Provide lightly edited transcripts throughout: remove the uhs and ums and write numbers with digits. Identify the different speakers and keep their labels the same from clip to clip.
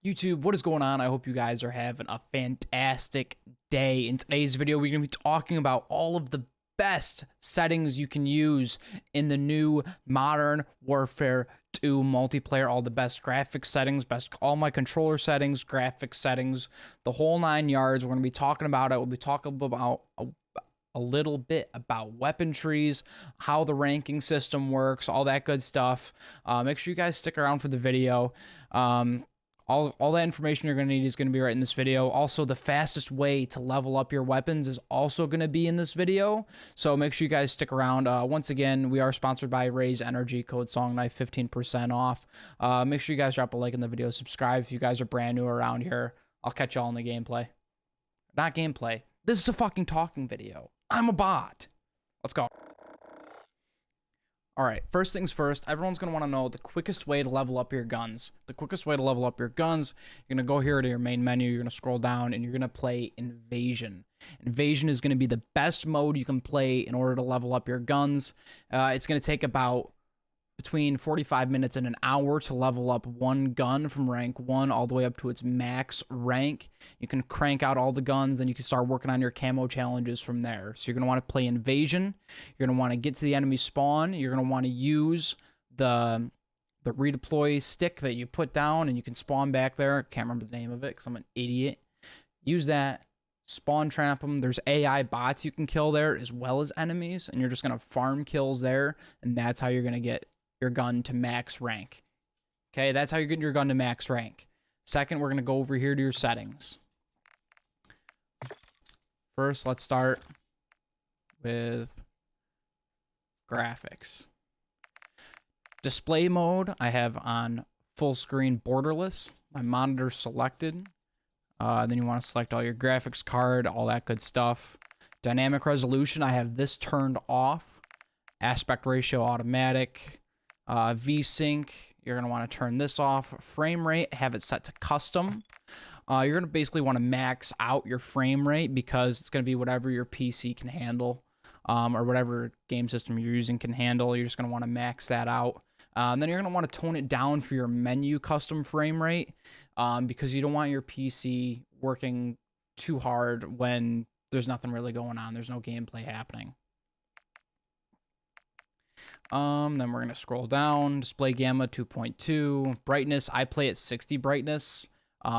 Speaker 1: YouTube, what is going on? I hope you guys are having a fantastic day. In today's video, we're going to be talking about all of the best settings you can use in the new Modern Warfare 2 multiplayer. All the best graphics settings, all my controller settings, graphics settings, the whole 9 yards. We're going to be talking about it. We'll be talking about a little bit about weapon trees, how the ranking system works, all that good stuff. Make sure you guys stick around for the video. All that information you're going to need is going to be right in this video. Also, the fastest way to level up your weapons is also going to be in this video. So make sure you guys stick around. Once again, we are sponsored by Raise Energy, code SONGKNIFE, 15% off. Make sure you guys drop a like in the video. Subscribe if you guys are brand new around here. I'll catch y'all in the gameplay. Not gameplay. This is a fucking talking video. I'm a bot. Let's go. All right, first things first, everyone's going to want to know the quickest way to level up your guns. The quickest way to level up your guns, you're going to go here to your main menu, you're going to scroll down, and you're going to play Invasion. Invasion is going to be the best mode you can play in order to level up your guns. It's going to take about between 45 minutes and an hour to level up one gun from rank 1 all the way up to its max rank. You can crank out all the guns, then you can start working on your camo challenges from there. So you're going to want to play Invasion. You're going to want to get to the enemy spawn. You're going to want to use the redeploy stick that you put down, and you can spawn back there. Can't remember the name of it because I'm an idiot. Use that. Spawn trap them. There's AI bots you can kill there as well as enemies, and you're just going to farm kills there, and that's how you're going to get your gun to max rank. Okay, that's how you're getting your gun to max rank. Second, we're going to go over here to your settings. First, let's start with graphics. Display mode, I have on full screen borderless. My monitor selected. Then you want to select all your graphics card, all that good stuff. Dynamic resolution, I have this turned off. Aspect ratio automatic. VSync, you're going to want to turn this off. Frame rate, have it set to custom. You're going to basically want to max out your frame rate because it's going to be whatever your PC can handle, or whatever game system you're using can handle. You're just going to want to max that out. Then you're going to want to tone it down for your menu custom frame rate, because you don't want your PC working too hard when there's nothing really going on. There's no gameplay happening. Then we're going to scroll down. Display gamma 2.2. Brightness, I play at 60 brightness.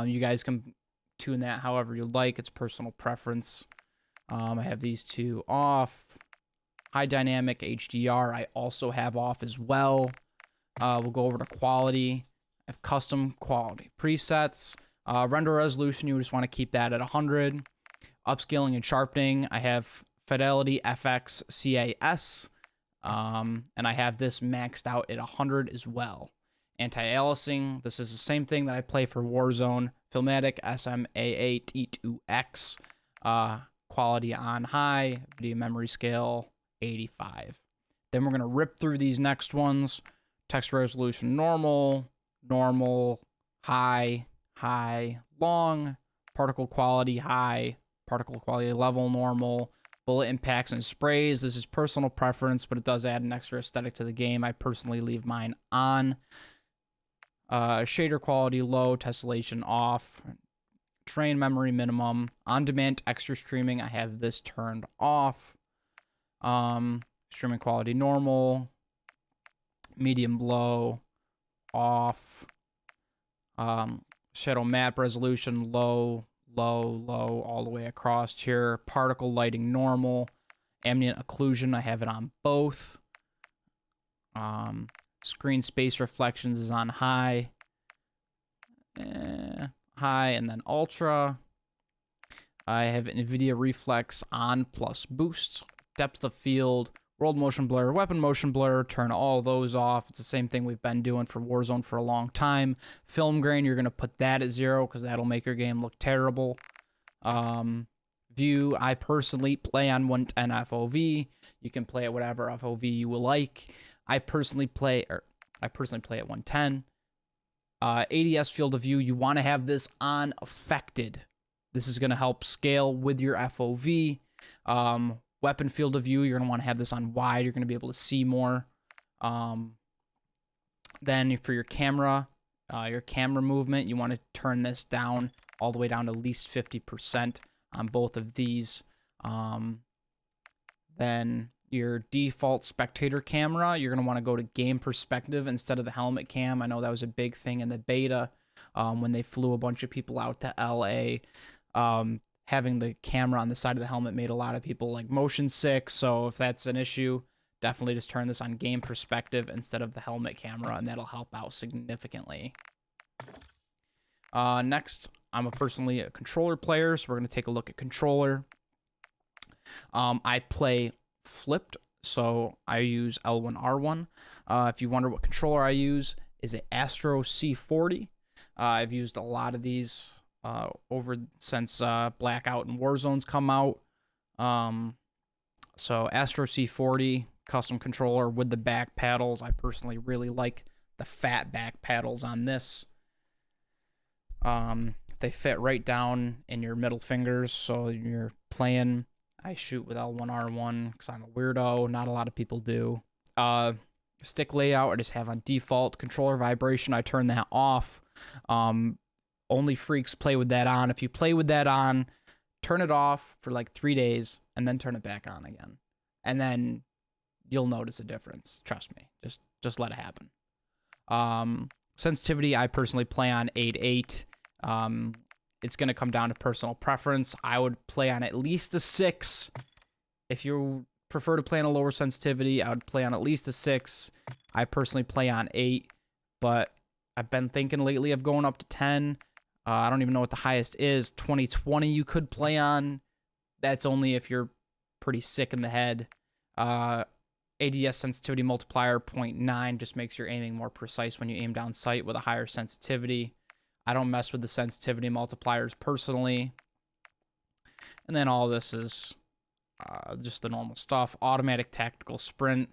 Speaker 1: You guys can tune that however you like. It's personal preference. I have these two off. High dynamic HDR, I also have off as well. We'll go over to quality. I have custom quality presets. Render resolution, you just want to keep that at 100. Upscaling and sharpening, I have Fidelity FX CAS. And I have this maxed out at 100 as well. Anti-aliasing, this is the same thing that I play for Warzone. Filmatic SMA8E2X. Quality on high. Video memory scale 85. Then we're going to rip through these next ones. Text resolution normal, high, long. Particle quality high, particle quality level normal. Bullet impacts and sprays. This is personal preference, but it does add an extra aesthetic to the game. I personally leave mine on. Shader quality low, tessellation off. Train memory minimum. On-demand extra streaming, I have this turned off. Streaming quality normal. Medium low, off. Shadow map resolution low, all the way across here. Particle lighting normal. Ambient occlusion, I have it on both. Screen space reflections is on high. High and then ultra. I have NVIDIA Reflex on plus boost. Depth of field, world motion blur, weapon motion blur, turn all those off. It's the same thing we've been doing for Warzone for a long time. Film grain, you're going to put that at 0 because that'll make your game look terrible. View, I personally play on 110 FOV. You can play at whatever FOV you will like. I personally play at 110. ADS field of view, you want to have this on affected. This is going to help scale with your FOV. Weapon field of view, you're going to want to have this on wide. You're going to be able to see more. Then for your camera, Your camera movement, you want to turn this down all the way down to at least 50% on both of these. Then your default spectator camera, you're going to want to go to game perspective instead of the helmet cam. I know that was a big thing in the beta when they flew a bunch of people out to LA. Having the camera on the side of the helmet made a lot of people like motion sick. So if that's an issue, definitely just turn this on game perspective instead of the helmet camera, and that'll help out significantly. Next, I'm personally a controller player, so we're going to take a look at controller. I play flipped, so I use L1R1. If you wonder what controller I use, is it Astro C40. I've used a lot of these over since Blackout and Warzone's come out. So Astro C40 custom controller with the back paddles. I personally really like the fat back paddles on this. They fit right down in your middle fingers, so you're playing. I shoot with L1R1 because I'm a weirdo. Not a lot of people do. Stick layout I just have on default. Controller vibration, I turn that off. Only freaks play with that on. If you play with that on, turn it off for like 3 days and then turn it back on again. And then you'll notice a difference. Trust me. Just let it happen. Sensitivity, I personally play on 8.8. It's going to come down to personal preference. I would play on at least a 6. If you prefer to play on a lower sensitivity, I would play on at least a 6. I personally play on 8, but I've been thinking lately of going up to 10. I don't even know what the highest is. 2020 you could play on. That's only if you're pretty sick in the head. ADS sensitivity multiplier 0.9 just makes your aiming more precise when you aim down sight with a higher sensitivity. I don't mess with the sensitivity multipliers personally. And then all this is just the normal stuff. Automatic tactical sprint.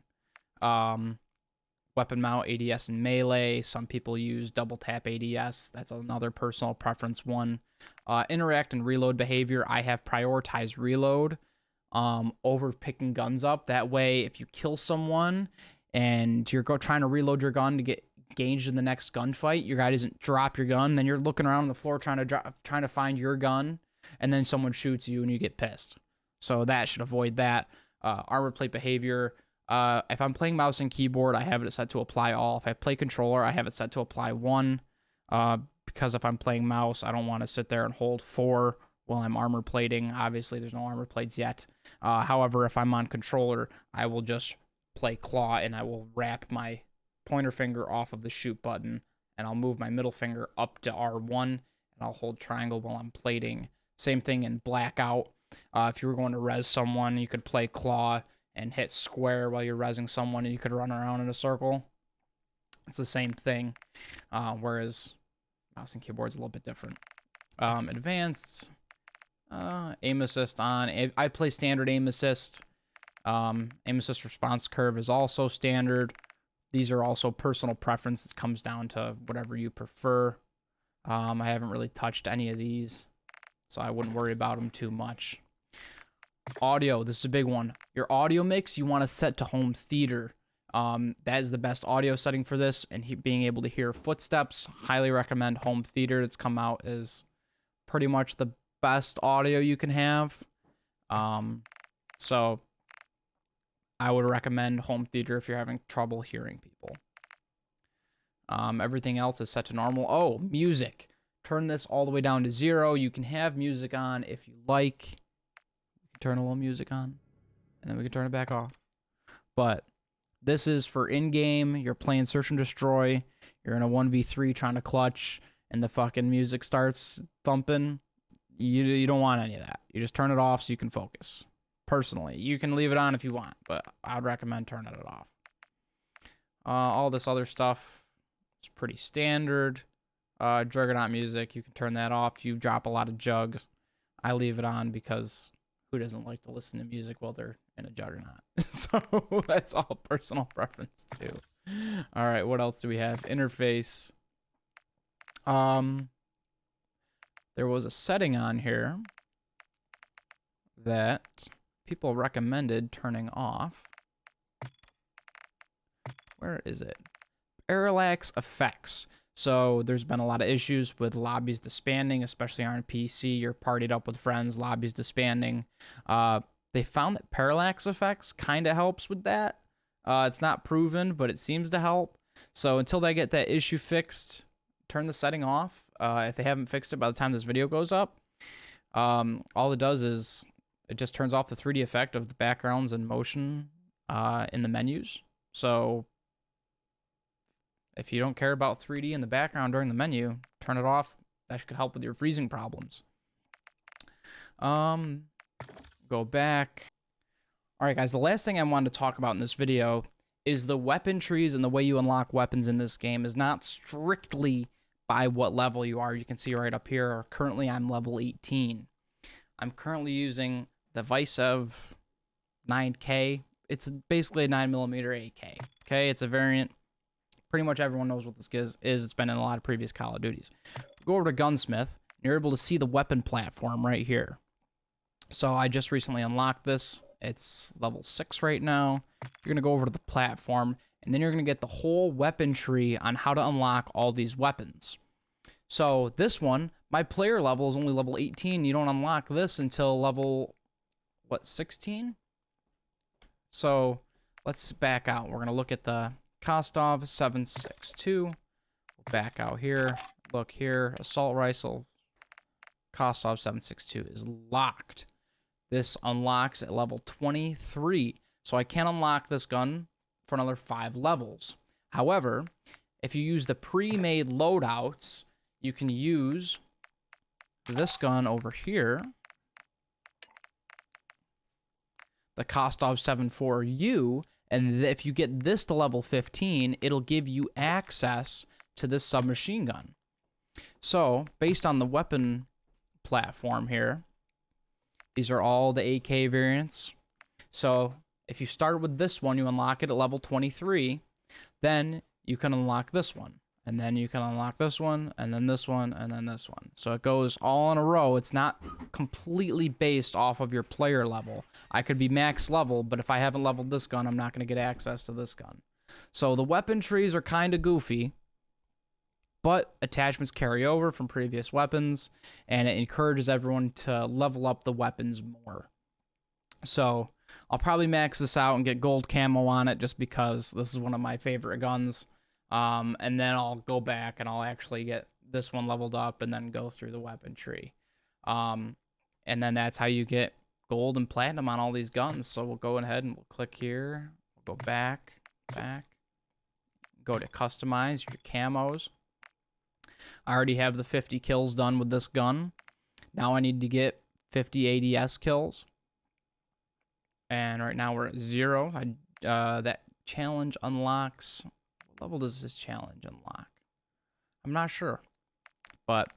Speaker 1: Weapon mount, ADS, and melee. Some people use double tap ADS. That's another personal preference one. Interact and reload behavior. I have prioritized reload over picking guns up. That way, if you kill someone and you're trying to reload your gun to get engaged in the next gunfight, your guy doesn't drop your gun. Then you're looking around on the floor trying to find your gun, and then someone shoots you and you get pissed. So that should avoid that. Armor plate behavior. If I'm playing mouse and keyboard, I have it set to apply all. If I play controller, I have it set to apply 1. Because if I'm playing mouse, I don't want to sit there and hold 4 while I'm armor plating. Obviously, there's no armor plates yet. However, if I'm on controller, I will just play claw and I will wrap my pointer finger off of the shoot button, and I'll move my middle finger up to R1, and I'll hold triangle while I'm plating. Same thing in Blackout. If you were going to res someone, you could play claw and hit square while you're resing someone, and you could run around in a circle. It's the same thing, whereas mouse and keyboard's a little bit different. Advanced, aim assist on. I play standard aim assist. Aim assist response curve is also standard. These are also personal preference. It comes down to whatever you prefer. I haven't really touched any of these, so I wouldn't worry about them too much. Audio, this is a big one. Your audio mix, you want to set to home theater. That is the best audio setting for this, and being able to hear footsteps. Highly recommend home theater. It's come out as pretty much the best audio you can have. So I would recommend home theater if you're having trouble hearing people. Everything else is set to normal. Oh, music. Turn this all the way down to 0. You can have music on if you like. Turn a little music on, and then we can turn it back off. But this is for in-game. You're playing Search and Destroy. You're in a 1v3 trying to clutch, and the fucking music starts thumping. You don't want any of that. You just turn it off so you can focus. Personally, you can leave it on if you want, but I'd recommend turning it off. All this other stuff is pretty standard. Juggernaut music, you can turn that off. You drop a lot of jugs. I leave it on because who doesn't like to listen to music while they're in a Juggernaut? So that's all personal preference too. All right, what else do we have? Interface. There was a setting on here that people recommended turning off. Where is it? Parallax effects. So there's been a lot of issues with lobbies disbanding, especially on PC. You're partied up with friends, lobbies disbanding. They found that parallax effects kind of helps with that. It's not proven, but it seems to help. So until they get that issue fixed, turn the setting off. If they haven't fixed it by the time this video goes up, all it does is it just turns off the 3D effect of the backgrounds and motion in the menus. So if you don't care about 3D in the background during the menu, turn it off. That could help with your freezing problems. Go back. All right, guys, the last thing I wanted to talk about in this video is the weapon trees, and the way you unlock weapons in this game is not strictly by what level you are. You can see right up here, currently I'm level 18. I'm currently using the Vicev 9K. It's basically a 9mm AK. Okay, it's a variant. Pretty much everyone knows what this is. It's been in a lot of previous Call of Duties. Go over to Gunsmith, and you're able to see the weapon platform right here. So I just recently unlocked this. It's level 6 right now. You're going to go over to the platform, and then you're going to get the whole weapon tree on how to unlock all these weapons. So this one, my player level is only level 18. You don't unlock this until level, what, 16? So let's back out. We're going to look at the Kostov 762. We'll back out here. Look here. Assault rifle Kostov 762 is locked. This unlocks at level 23. So I can unlock this gun for another 5 levels. However, if you use the pre-made loadouts, you can use this gun over here, the Kostov 74U, and if you get this to level 15, it'll give you access to this submachine gun. So, based on the weapon platform here, these are all the AK variants. So, if you start with this one, you unlock it at level 23, then you can unlock this one. And then you can unlock this one, and then this one, and then this one. So it goes all in a row. It's not completely based off of your player level. I could be max level, but if I haven't leveled this gun, I'm not going to get access to this gun. So the weapon trees are kind of goofy, but attachments carry over from previous weapons, and it encourages everyone to level up the weapons more. So I'll probably max this out and get gold camo on it just because this is one of my favorite guns. And then I'll go back and I'll actually get this one leveled up and then go through the weapon tree. And then that's how you get gold and platinum on all these guns. So we'll go ahead and we'll click here. We'll go back, go to customize your camos. I already have the 50 kills done with this gun. Now I need to get 50 ADS kills. And right now we're at 0. That challenge unlocks... What level does this challenge unlock? I'm not sure. But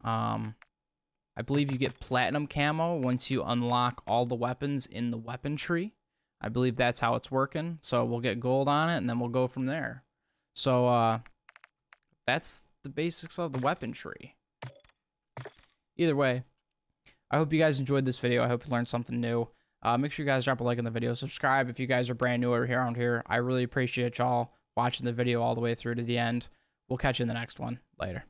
Speaker 1: I believe you get platinum camo once you unlock all the weapons in the weapon tree. I believe that's how it's working. So we'll get gold on it, and then we'll go from there. So that's the basics of the weapon tree. Either way, I hope you guys enjoyed this video. I hope you learned something new. Make sure you guys drop a like on the video. Subscribe if you guys are brand new around here. I really appreciate y'all watching the video all the way through to the end. We'll catch you in the next one. Later.